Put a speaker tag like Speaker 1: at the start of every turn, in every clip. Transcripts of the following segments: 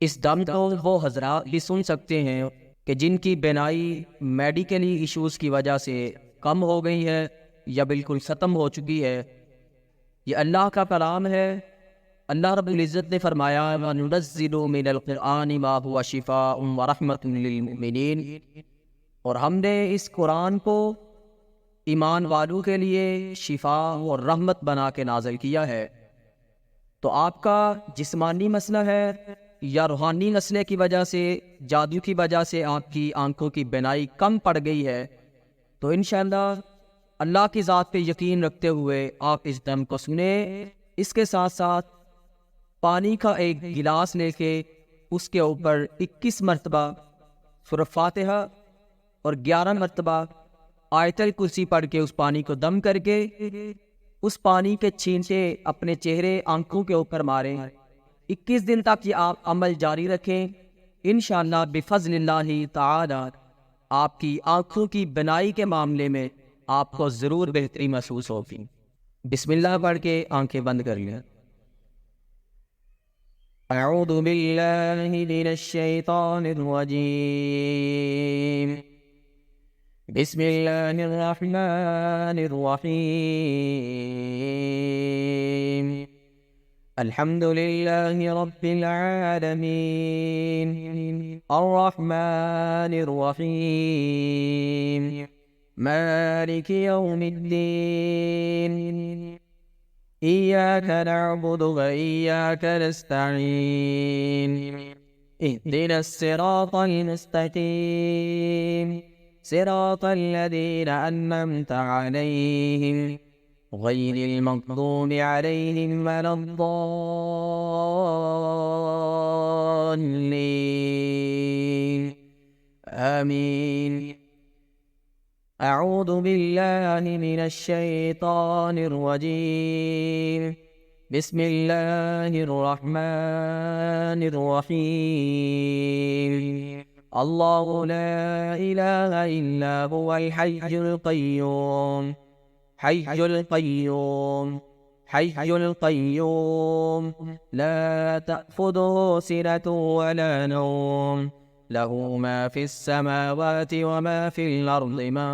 Speaker 1: इस दम को वो हजरात भी सुन सकते हैं कि जिनकी बिनाई मेडिकली इश्यूज़ की वजह से कम हो गई है या बिल्कुल ख़त्म हो चुकी है। ये अल्लाह का कलाम है। अल्लाह रब्बुल इज़्ज़त ने फरमाया वनुनज़्ज़िलु मिनल क़ुरआनि मा हुवा शिफ़ाउन व रहमतुन लिल मुमिनीन, और हमने इस कुरान को ईमान वालों के लिए शिफा और रहमत बना के नाज़िल किया है। तो आपका जिस्मानी मसला है या रूहानी मसले की वजह से, जादू की वजह से आपकी आंखों की बिनाई कम पड़ गई है, तो इंशाअल्लाह अल्लाह की ज़ात पे यकीन रखते हुए आप इस दम को सुने। इसके साथ साथ पानी का एक गिलास लेके उसके ऊपर 21 मरतबा सूरह फातिहा और 11 मरतबा आयतल कुर्सी पढ़ के उस पानी को दम करके उस पानी के छींटे अपने चेहरे आंखों के ऊपर मारें। 21 दिन तक ये आप अमल जारी रखें। इंशाअल्लाह बिफज़्लिल्लाहि ताला आपकी आंखों की बिनाई के मामले में आपको ज़रूर बेहतरी महसूस होगी। बिस्मिल्लाह पढ़ के आंखें बंद कर लें। अऊज़ु बिल्लाहि मिनश शैतानिर रजीम। बिस्मिल्लाहिर रहमानिर रहीम। अल्हम्दुलिल्लाहि रब्बिल आलमीन अर्रहमानिर रहीम मालिकि यौमिद्दीन इय्याका नअबुदु व इय्याका नस्तईन इहदिनस सिरातल मुस्तकीम सिरातल लज़ीना अन्अमता अलैहिम गैरिल मग़दूबि अलैहिम वलद्दाल्लीन आमीन। अऊज़ु बिल्लाहि मिनश शैतानिर रजीम। बिस्मिल्लाहिर रहमानिर रहीम। अल्लाहु ला इलाहा इल्ला हुवल हय्युल क़य्यूम हय्युल क़य्यूम हय्युल क़य्यूम ला तअख़ुज़ुहु सिनतुन वला नौम लहू मा फ़िस समावाति व मा फ़िल अर्ज़ि मन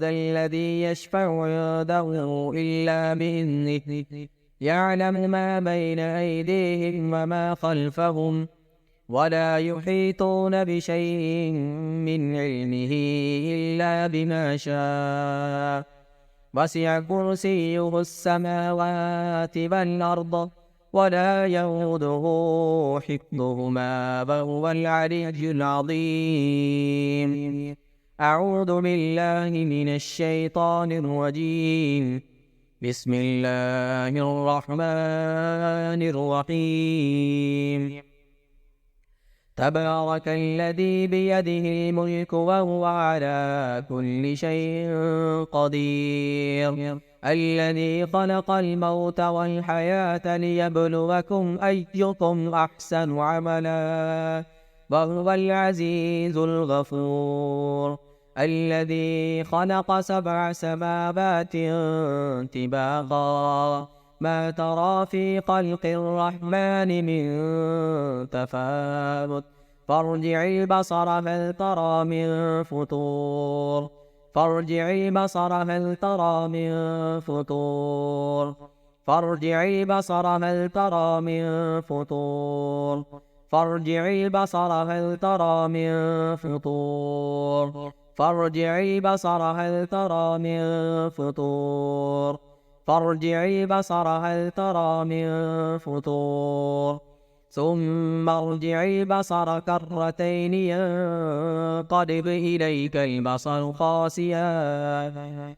Speaker 1: ज़ल्लज़ी यशफ़अु इंदहु इल्ला बिइज़्निहि यअलमु मा बैन अयदीहिम व मा ख़ल्फ़हुम वला युहीतून बिशैइन मिन इल्मिहि इल्ला बिमा शाअ वसिअ कुर्सियुहुस समावाति वल अर्ज़ वला यऊदुहु हिफ्ज़ुहुमा वहुवल अलिय्युल अज़ीम। अऊज़ु बिल्लाहि मिनश शैतानिर रजीम। बिस्मिल्लाहिर रहमानिर रहीम। तबारकल्लज़ी बियदिहिल मुल्कु व हुवा अला कुल्लि शैइन क़दीर अल्लज़ी ख़लक़ल मौत वल हयात लियब्लुवकुम अय्युकुम अहसनु अमला व हुवल अज़ीज़ुल गफ़ूर अल्लज़ी ख़लक़ सबअ समावातिन तिबाक़ा मा तरा फ़ी ख़ल्क़िर रहमानि मिन तफ़ावुत फ़र्जि'ल बसर हल तरा मिन फ़ुतूर फ़र्जि'ल बसर हल तरा मिन फ़ुतूर फ़र्जि'ल बसर हल तरा मिन फ़ुतूर फ़र्जि'ल बसर हल तरा मिन फ़ुतूर फ़र्जि'ल बसर हल तरा मिन फ़ुतूर फ़र्जि'ल बसर हल तरा मिन फ़ुतूर ثم ارجع البصر كرتين ينقلب إليك البصر خاسئا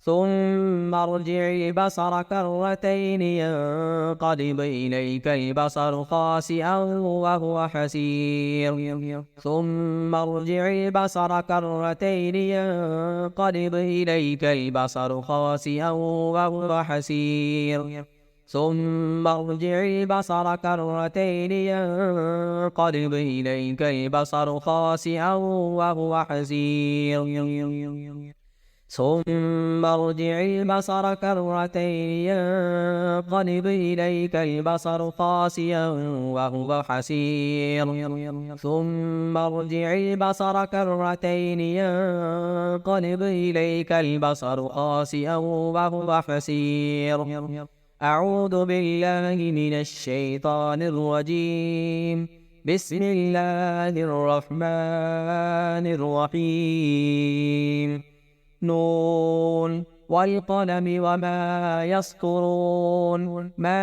Speaker 1: ثم ارجع البصر كرتين ينقلب إليك البصر خاسئا وهو حسير ثم ارجع البصر كرتين ينقلب إليك البصر خاسئا وهو حسير ثم ارجع البصر كرتين ينقلب إليك البصر خاسئا وهو حسير ثم ارجع البصر كرتين ينقلب إليك البصر خاسئا وهو حسير ثم ارجع البصر كرتين ينقلب إليك البصر خاسئا وهو حسير. أعوذ بالله من الشيطان الرجيم. بسم الله الرحمن الرحيم. نون والقلم وما يسطرون. ما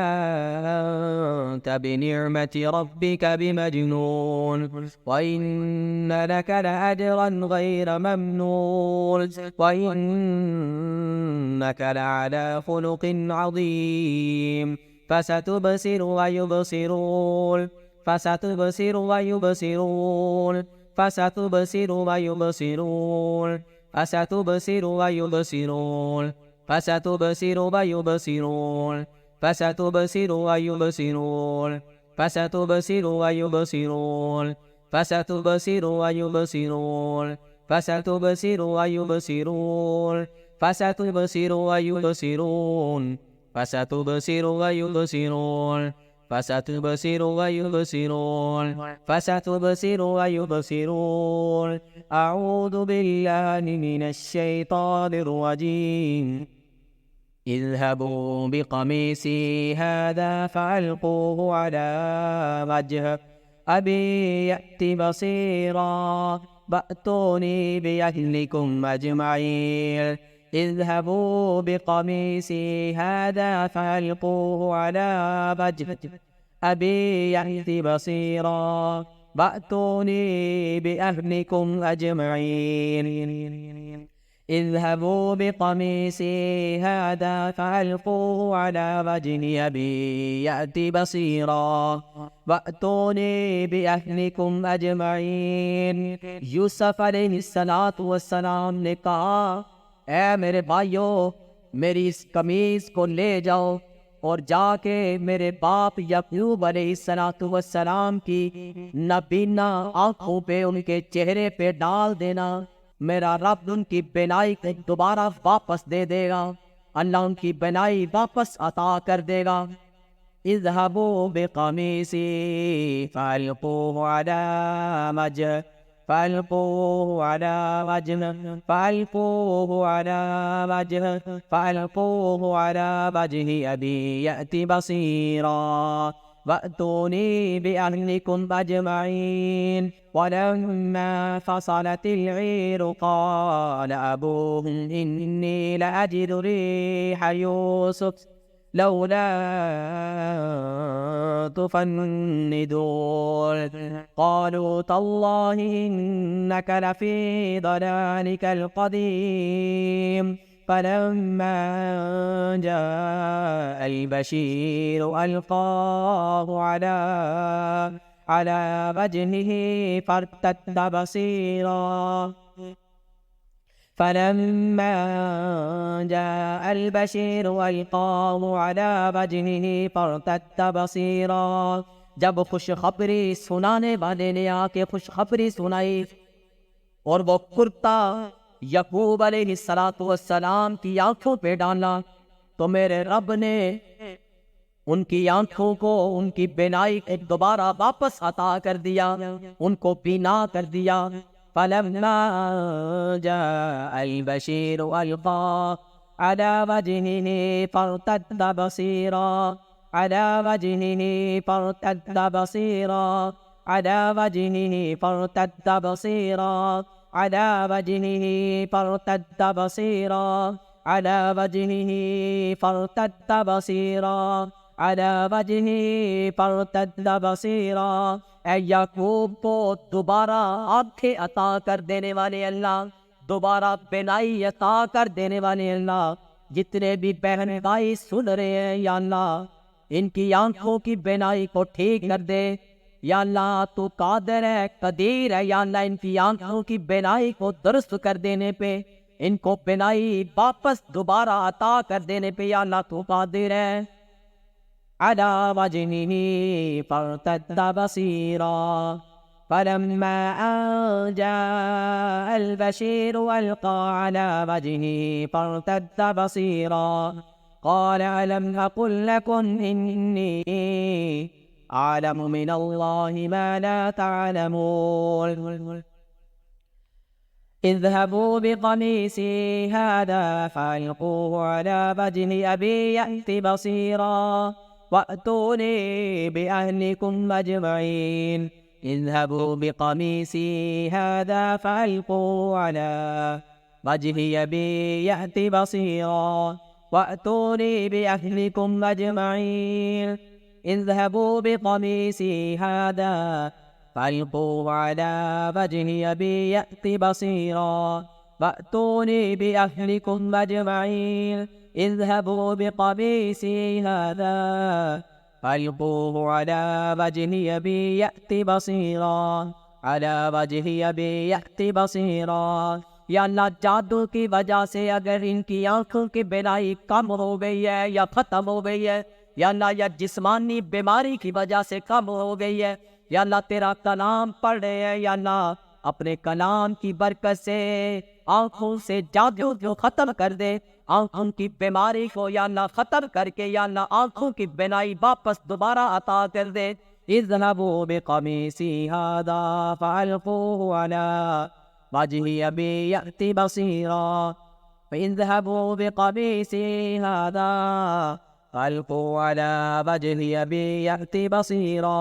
Speaker 1: أنت بنعمة ربك بمجنون. وإن لك لأجرا غير ممنون. وإنك لعلى خلق عظيم. فستبصر ويبصرون. فستبصر ويبصرون. فستبصر ويبصرون. فستبصر ويبصرون. فستبصر ويبصرون. فستبصر ويبصرون. فستبصر ويبصرون. فستبصر ويبصرون. فستبصر ويبصرون. فستبصر ويبصرون. فستبصر ويبصرون. فستبصر ويبصرون. فستبصر ويبصرون. أعوذ بالله من الشيطان الرجيم. اذهبوا بقميصي هذا فألقوه على وجه أبي يأت بصيرا فأتوني بأهلكم أجمعين. اذهبوا بقميصي هذا فألقوه على وجه أبي يأت بصيرا فأتوني بأهلكم أجمعين. اذهبوا بقميصي هذا فألقوه على وجه أبي يأت بصيرا وأتوني بأهلكم أجمعين. यूसुफ अलैहिस्सलाम ने कहा, ऐ मेरे भाइयों, मेरी इस कमीज को ले जाओ और जाके मेरे बाप याकूब अलैहिस्सलाम की नबीना आंखों पे, उनके चेहरे पे डाल देना। मेरा रब उनकी बिनाई को दोबारा वापस दे देगा। अल्लाह उनकी बिनाई वापस अता कर देगा। इज़हबू बिक़मीसी फ़अल्क़ूहु अला वजह फ़अल्क़ूहु अला वजह फ़अल्क़ूहु अला वजह फ़अल्क़ूहु अला वजहि अबी यअति बसीरा वअतूनी बिअहलिकुम अजमईन। वलम्मा फसलतिल ईर क़ाल अबूहुम इन्नी लअजिदु रिह यूसुफ लौला तुफन्निदून क़ालू तल्लाहि इन्नक लफ़ी ضलालिकल क़दीम। फलम्मा जाअल बशीर अल्क़ाहु अला वजहिही फर्तद्द बसीरा। फलम्मा जाअल बशीर अल्क़ाहु अला वजहिही फर्तद्द बसीरा। जब खुशखबरी सुनाने वाले ने आके खुशखबरी सुनाई और वो कुर्ता याकूब अलैहिस्सलाम की आंखों पे डाला, तो मेरे रब ने उनकी आंखों को, उनकी बिनाई को दोबारा वापस अता कर दिया, उनको बीना कर दिया। फलम्मा जाअल बशीर अल्क़ाहु अला वजहिही फर्तद्द बसीरा अला वजहिही फर्तद्द बसीरा अला वजहिही फर्तद्द बसीरा अला वजहिही फर्तद्द बसीरा अला वजहिही फर्तद्द बसीरा अला वजहिही फर्तद्द बसीरा। ऐ याकूब को दोबारा आंखें अता कर देने वाले अल्लाह, दोबारा बिनाई अता कर देने वाले अल्लाह, जितने भी बहन भाई सुन रहे हैं या अल्लाह, इनकी आंखों की बिनाई को ठीक कर दे। या अल्लाह तू कादिर है, कदीर है। या अल्लाह इनकी आंखों की बिनाई को दुरुस्त कर देने पे, इनको बिनाई वापस दोबारा अता कर देने पे या अल्लाह तू कादिर है। अला वजहिही फर्तद्द बसीरा فلما أن جاء البشير ألقى على وجهه فارتد بصيرا قال ألم أقل لكم إني أعلم من الله ما لا تعلمون اذهبوا بقميصي هذا فألقوه على وجه أبي يأت بصيرا وأتوني بأهلكم أجمعين اذهبوا بقميصي هذا فألقوه على وجه أبي يأت بصيرا وأتوني بأهلكم أجمعين اذهبوا بقميصي هذا فألقوه على وجه أبي يأت بصيرا وأتوني بأهلكم أجمعين اذهبوا بقميصي هذا فألقوه على وجه أبي يأت بصيرا على वजह अबी यअति बसीरा। या अल्लाह जादू की वजह से अगर इनकी आंखों की बिनाई कम हो गई है या ख़त्म हो गई है, या अल्लाह या जिस्मानी बीमारी की वजह से कम हो गई है, या अल्लाह तेरा कलाम पढ़ रहे हैं, या अल्लाह अपने कलाम की बरकत से आंखों से जादू जो ख़त्म कर दे, आंखों की बीमारी को या अल्लाह ख़त्म करके या अल्लाह आंखों की बिनाई वापस दोबारा अता कर दे। इज़्हबू बिक़मीसी हादा फ़अल्क़ूहु अला वजहि अबी यअति बसीरा। इज़्हबू बिक़मीसी हादा फ़अल्क़ूहु अला वजहि अबी यअति बसीरा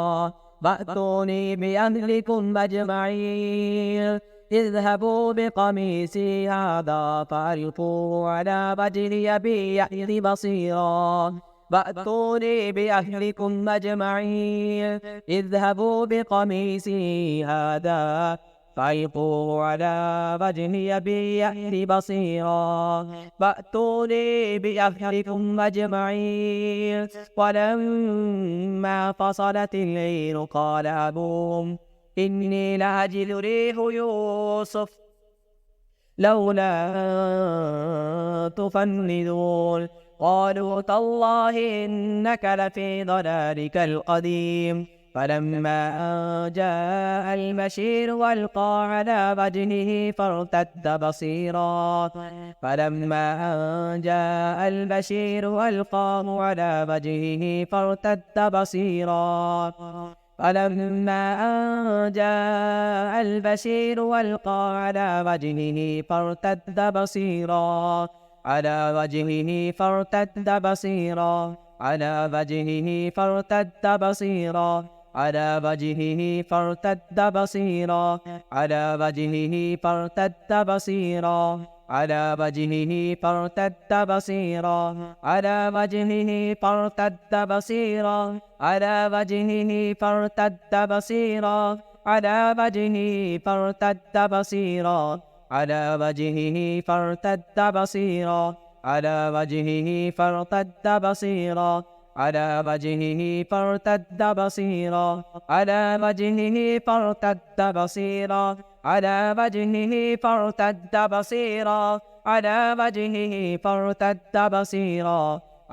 Speaker 1: वअतूनी बिअहलिकुम अजमईन। इज़्हबू बिक़मीसी हादा फ़अल्क़ूहु अला वजहि अबी यअति बसीरा वअतूनी बिअहलिकुम अजमईन। इज़्हबू बिक़मीसी हादा फ़अल्क़ूहु अला वजहि अबी यअति बसीरा वअतूनी बिअहलिकुम अजमईन। वलम्मा फ़सलतिल ईर क़ाल अबूहुम इन्नी लअजिदु रिह यूसुफ लौला तुफ़न्निदून। क़ालू तल्लाहि इन्नक लफ़ी ضलालिकल क़दीम। फ़लम्मा जाअल बशीरु अल्क़ा अला वजहिही फ़र्तद्द बसीरा। फ़लम्मा जाअल बशीरु अल्क़ाहु अला वजहिही फ़र्तद्द बसीरा। फ़लम्मा जाअल बशीरु अल्क़ा अला वजहिही फ़र्तद्द बसीरा अला वजहिही फ़र्तद्द बसीरा अला वजहिही फ़र्तद्द बसीरा अला वजहिही फ़र्तद्द बसीरा अला वजहिही फ़र्तद्द बसीरा अला वजहिही फ़र्तद्द बसीरा अला वजहिही फ़र्तद्द बसीरा अला वजहिही फ़र्तद्द बसीरा अला वजहिही फ़र्तद्द बसीरा अला वजहिही फ़र्तद्द बसीरा अला वजहिही फ़र्तद्द बसीरा अला वजहिही फ़र्तद्द बसीरा अला वजहिही फ़र्तद्द बसीरा अला वजहिही फ़र्तद्द बसीरा अला वजहिही फ़र्तद्द बसीरा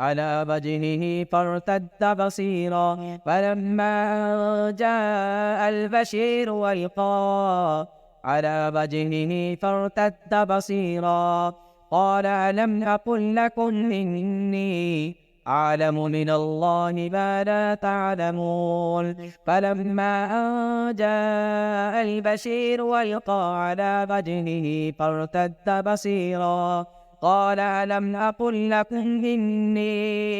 Speaker 1: अला वजहिही फ़र्तद्द बसीरा। फ़लम्मा जाअल बशीरु अल्क़ाहु अला वजहिही फ़र्तद्द बसीरा। क़ाल अलम अक़ुल लकुम इन्नी अअलमु मिनल्लाहि मा ला तअलमून। फ़लम्मा जाअल बशीरु अल्क़ा अला वजहिही फ़र्तद्द बसीरा। क़ाल अलम अक़ुल लकुम इन्नी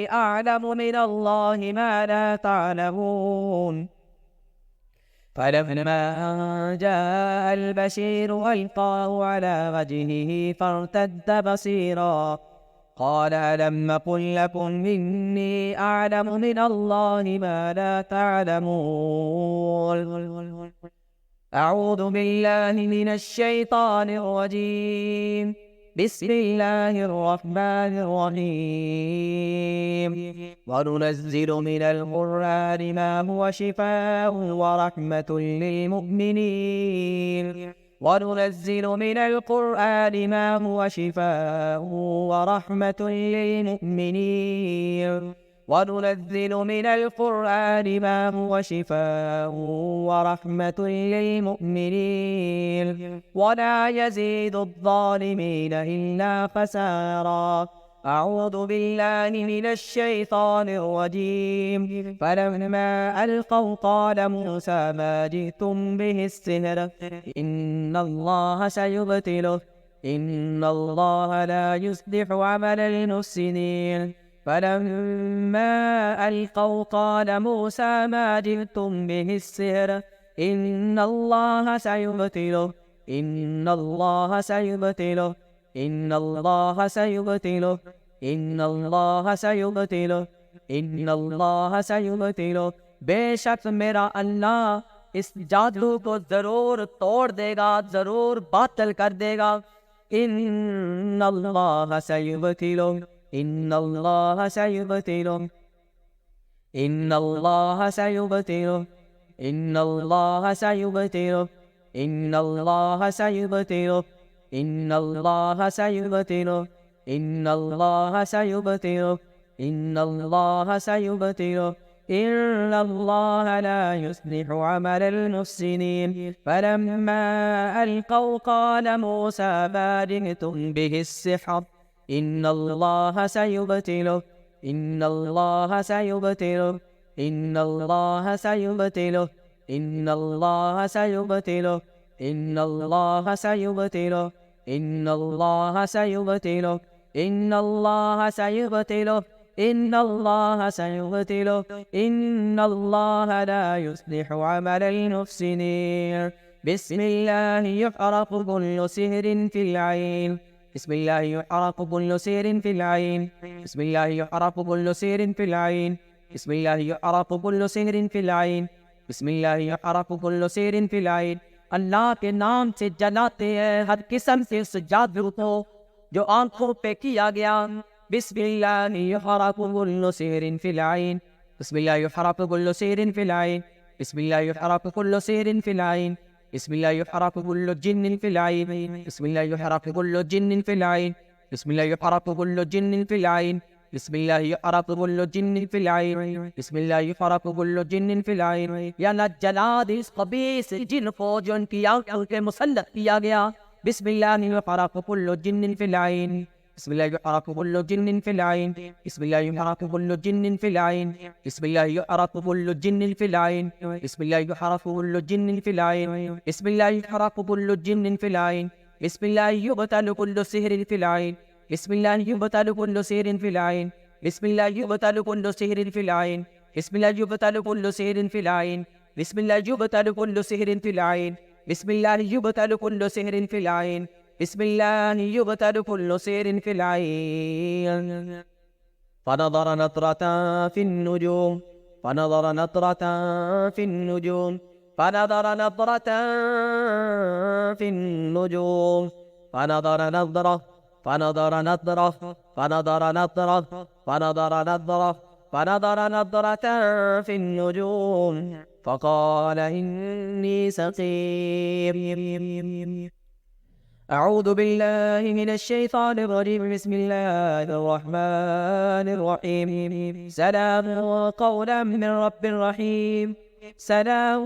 Speaker 1: अअलमु मिनल्लाहि मा ला तअलमून। फ़लम्मा जाअल बशीरु अल्क़ाहु अला वजहिही फ़र्तद्द बसीरा। क़ाल अलम अक़ुल लकुम इन्नी अअलमु मिनल्लाहि मा ला तअलमून। अऊज़ु बिल्लाहि मिनश शैतानिर रजीम। बिस्मिल्लाहिर रहमानिर रहीम। वनुनज़्ज़िलु मिनल क़ुरआनि मा हुवा शिफ़ाअun व रहमतुल लिल मुमिनीन। वनुनज़्ज़िलु मिनल क़ुरआनि मा हुवा शिफ़ाअun व रहमतुल लिल मुमिनीन।
Speaker 2: وننزل من القرآن ما هو شفاء ورحمة للمؤمنين ولا يزيد الظالمين إلا خسارا. أعوذ بالله من الشيطان الرجيم. فلما ألقوا قال موسى ما جئتم به السحر إن الله سيبطله إن الله لا يصلح عمل المفسدين. فلما ألقوا قال موسى ما جئتم به السحر إن الله سيبطله إن الله سيبطله إن الله سيبطله إن الله سيبطله إن الله سيبطله। बेशक मेरा अल्लाह इस जादू को जरूर तोड़ देगा, जरूर बातिल कर देगा। इन्नल्लाह सयुबतिलो इन्नल्लाह सयुबतिलो इन्नल्लाह सयुबतिलो इन्नल्लाह सयुबतिलो इन्नल्लाह सयुबतिलो इन्नल्लाह सयुबतिलो इन्नल्लाह सयुबतिलो इन्नल्लाह सयुबतिलो इन्नल्लाह ला युस्लिहु अमल मुफ्सिदीन। फलम्मा अलक़ौ क़ाल मूसा मा जि'तुम बिहि सिह्र इन्नल्लाह सयुबतिलुहु इन्नल्लाह सयुबतिलुहु इन्नल्लाह सयुबतिलुहु इन्नल्लाह सयुबतिलुहु इन्नल्लाह सयुबतिलुहु इन्नल्लाह सयुबतिलुहु इन्नल्लाह सयुबतिलुहु इन्नल्लाह सयुबतिलुहु इन्नल्लाह ला युस्लिहु अमल मुफ्सिदीन। बिस्मिल्लाहि युहरक़ु कुल्लु सिहरिन फिल ऐन बिस्मिल्लाहि युहरक़ु कुल्लु सिहरिन फिल ऐन बिस्मिल्लाहि युहरक़ु कुल्लु सिहरिन फिल ऐन बिस्मिल्लाहि युहरक़ु कुल्लु सिहरिन फिल ऐन बिस्मिल्लाहि युहरक़ु कुल्लु सिहरिन फिल ऐन। अल्लाह के नाम से जलाते हैं हर किस्म से उस जादू को जो आंखों पे किया गया। बिस्मिल्लाहि युहरक़ु कुल्लु सिहरिन फिल ऐन बिस्मिल्लाहि युहरक़ु कुल्लु सिहरिन फिल ऐन बिस्मिल्लाहि युहरक़ु कुल्लु सिहरिन फिल ऐन बिस्मिल्लाहि युहरक़ु कुल्लु जिन्निन फिल ऐन बिस्मिल्लाहि युहरक़ु कुल्लु जिन्निन फिल ऐन बिस्मिल्लाहि युहरक़ु कुल्लु जिन्निन फिल ऐन बिस्मिल्लाहि युहरक़ु कुल्लु जिन्निन फिल ऐन बिस्मिल्लाहि युहरक़ु कुल्लु जिन्निन फिल ऐन। या अल्लाह जला दे इस ख़बीस जिन को जो उनकी आंखों के मुसल्लत किया गया। बिस्मिल्लाहि युहरक़ु कुल्लु जिन्निन फिल ऐन बिस्मिल्लाहि युहरक़ु कुल्लु जिन्निन फिल ऐन बिस्मिल्लाहि युहरक़ु कुल्लु जिन्निन फिल ऐन बिस्मिल्लाहि युहरक़ु कुल्लु जिन्निन फिल ऐन बिस्मिल्लाहि युहरक़ु कुल्लु जिन्निन फिल ऐन बिस्मिल्लाहि युहरक़ु कुल्लु जिन्निन फिल ऐन बिस्मिल्लाहि युबतलु कुल्लु सिहरिन फिल ऐन बिस्मिल्लाहि युबतलु कुल्लु सिहरिन फिल ऐन बिस्मिल्लाहि युबतलु कुल्लु सिहरिन फिल ऐन बिस्मिल्लाहि युबतलु कुल्लु सिहरिन फिल ऐन बिस्मिल्लाहि युबतलु कुल्लु सिहरिन फिल ऐन बिस्मिल्लाहि युबतलु कुल्लु सिहरिन फिल ऐन बिस्मिल्लाहि युबतलु कुल्लु सिहरिन फिल ऐन। फनज़र नज़रतन फिन्नुजूम फनज़र नज़रतन फिन्नुजूम फनज़र नज़रतन फिन्नुजूम फनज़र नज़रतन فنظر نظرة فنظر نظرة فنظر نظرة فنظر نظرة في النجوم فقال إني سقيم. أعوذ بالله من الشيطان الرجيم. بسم الله الرحمن الرحيم. سلام قولا من رب رحيم سلام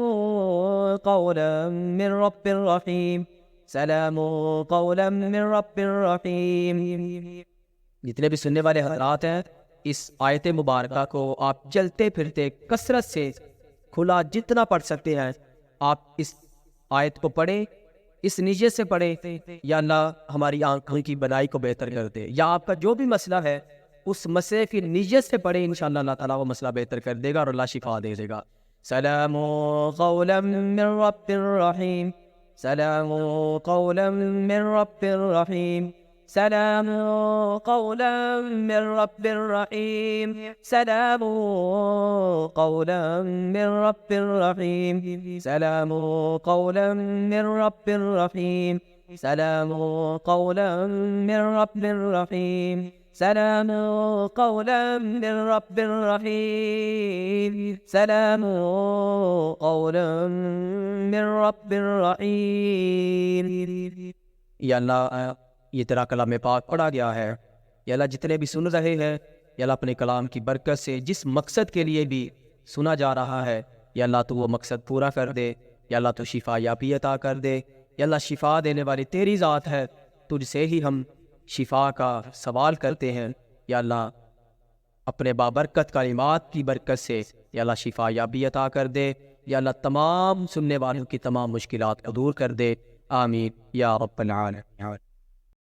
Speaker 2: قولا من رب رحيم सलाम कौलम मिन रब्बिर रहीम। जितने भी सुनने वाले हज़रात हैं, इस आयत मुबारका को आप चलते फिरते कसरत से खुला जितना पढ़ सकते हैं आप इस आयत को पढ़ें, इस नीयत से पढ़ें या अल्लाह हमारी आंखों की बनाई को बेहतर कर दे, या आपका जो भी मसला है उस मसले की नीयत से पढ़ें, इंशाअल्लाह अल्लाह ताला वो मसला बेहतर कर देगा और अल्लाह शिफा दे देगा। सलाम कौलम मिन रब्बिर रहीम सलाम कौलम मिन रब्बिर रहीम सलाम कौलम मिन रब्बिर रहीम सलाम कौलम मिन रब्बिर रहीम सलाम कौलम मिन रब्बिर रहीम सलाम कौलम मिन रब्बिर रहीम सलाम कौलम मिन रब्बिर रहीम सलाम कौलम मिन रब्बिर रहीम। या अल्लाह, ये तेरा कलाम पाक पढ़ा गया है। या अल्लाह, जितने भी सुन रहे हैं
Speaker 1: या अल्लाह अपने कलाम की बरकत से जिस मकसद के लिए भी सुना जा रहा है या अल्लाह तो वो मकसद पूरा कर दे, या अल्लाह तो शिफा याबी अता कर दे। या अल्लाह शिफा देने वाली तेरी ज़ात है, तुझसे ही हम शिफा का सवाल करते हैं। या अल्लाह अपने बाबरकत कलिमात की बरकत से या अल्लाह शिफा याबी अता कर दे। या अल्लाह तमाम सुनने वालों की तमाम मुश्किलात को दूर कर दे। आमीन या रब्बल आलमीन।